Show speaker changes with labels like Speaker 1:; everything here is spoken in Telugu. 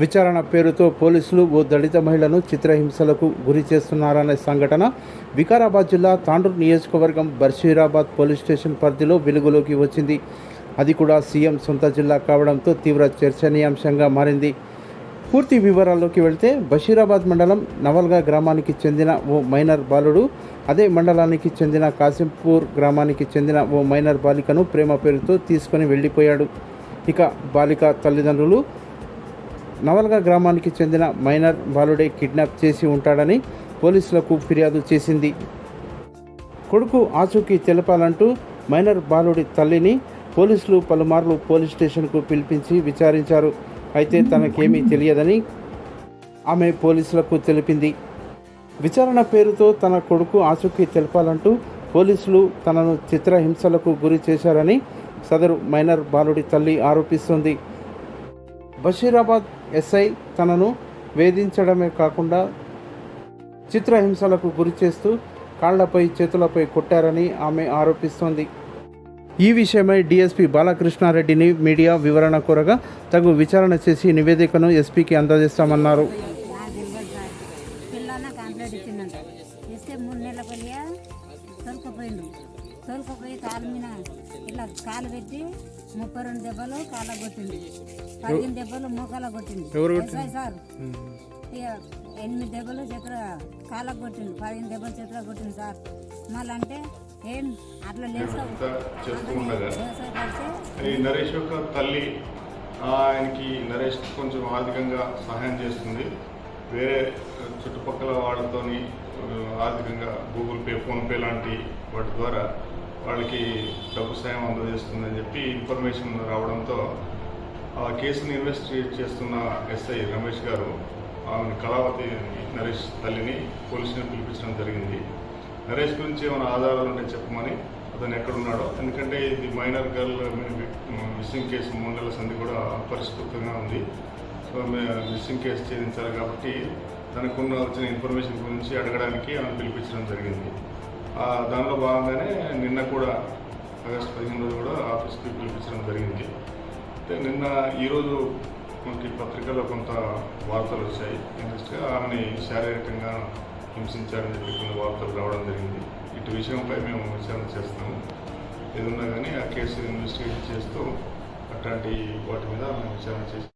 Speaker 1: విచారణ పేరుతో పోలీసులు ఓ దళిత మహిళను చిత్రహింసలకు గురి చేస్తున్నారనే సంఘటన వికారాబాద్ జిల్లా తాండూరు నియోజకవర్గం బషీరాబాద్ పోలీస్ స్టేషన్ పరిధిలో వెలుగులోకి వచ్చింది. అది కూడా సీఎం సొంత జిల్లా కావడంతో తీవ్ర చర్చనీయాంశంగా మారింది. పూర్తి వివరాల్లోకి వెళ్తే బషీరాబాద్ మండలం నవల్గా గ్రామానికి చెందిన ఓ మైనర్ బాలుడు అదే మండలానికి చెందిన కాసింపూర్ గ్రామానికి చెందిన ఓ మైనర్ బాలికను ప్రేమ పేరుతో తీసుకొని వెళ్ళిపోయాడు. ఇక బాలిక తల్లిదండ్రులు నవల్గా గ్రామానికి చెందిన మైనర్ బాలుడే కిడ్నాప్ చేసి ఉంటాడని పోలీసులకు ఫిర్యాదు చేసింది. కొడుకు ఆచూకీ తెలపాలంటూ మైనర్ బాలుడి తల్లిని పోలీసులు పలుమార్లు పోలీస్ స్టేషన్కు పిలిపించి విచారించారు. అయితే తనకేమీ తెలియదని ఆమె పోలీసులకు తెలిపింది. విచారణ పేరుతో తన కొడుకు ఆచూకీ తెలపాలంటూ పోలీసులు తనను చిత్రహింసలకు గురి చేశారని సదరు మైనర్ బాలుడి తల్లి ఆరోపిస్తోంది. బషీరాబాద్ ఎస్ఐ తనను వేధించడమే కాకుండా చిత్రహింసలకు గురి చేస్తూ కాళ్లపై చేతులపై కొట్టారని ఆమె ఆరోపిస్తోంది. ఈ విషయమై డీఎస్పీ బాలకృష్ణారెడ్డిని మీడియా వివరణ కోరగా తగు విచారణ చేసి నివేదికను ఎస్పీకి అందజేస్తామన్నారు.
Speaker 2: తోలుకపోయి కాలు మీద ఇలా కాలు పెట్టి 32 దెబ్బలు కాళ్ళ కొట్టింది, 15 దెబ్బలు మోకాల కొట్టింది సార్. ఇక 8 దెబ్బలు చేతుల కాళ్ళకు కొట్టింది, 15 దెబ్బలు చేతుల కొట్టింది సార్. మళ్ళీ అంటే ఏం అట్లా లేదు
Speaker 3: నరేష్ యొక్క తల్లి ఆయనకి నరేష్ కొంచెం ఆర్థికంగా సహాయం చేస్తుంది. వేరే చుట్టుపక్కల వాళ్ళతోని ఆర్థికంగా గూగుల్ పే, ఫోన్పే లాంటి వాటి ద్వారా వాళ్ళకి డబ్బు సాయం అందజేస్తుందని చెప్పి ఇన్ఫర్మేషన్ రావడంతో ఆ కేసుని ఇన్వెస్టిగేట్ చేస్తున్న ఎస్ఐ రమేష్ గారు ఆమెను కళావతి నరేష్ తల్లిని పోలీసుని పిలిపించడం జరిగింది. నరేష్ గురించి ఏమైనా ఆధారాలు ఉంటే చెప్పమని, అతను ఎక్కడున్నాడో, ఎందుకంటే ఇది మైనర్ గర్ల్ మిస్సింగ్ కేసు 3 నెలల సంధి కూడా అపరిష్కృతంగా ఉంది. సో మిస్సింగ్ కేసు ఛేదించాలి కాబట్టి తనకున్న వచ్చిన ఇన్ఫర్మేషన్ గురించి అడగడానికి ఆమెను పిలిపించడం జరిగింది. దానిలో భాగంగానే నిన్న కూడా ఆగస్టు 15 రోజు కూడా ఆఫీస్కి పిలిపించడం జరిగింది. అయితే నిన్న ఈరోజు మనకి పత్రికల్లో కొంత వార్తలు వచ్చాయి. ఇంట్రెస్ట్గా ఆమెని శారీరకంగా హింసించారని చెప్పి కొన్ని వార్తలు రావడం జరిగింది. ఇటు విషయంపై మేము విచారణ చేస్తాము. ఏదున్నా కానీ ఆ కేసు ఇన్వెస్టిగేట్ చేస్తూ అట్లాంటి వాటి మీద మేము విచారణ చేస్తాం.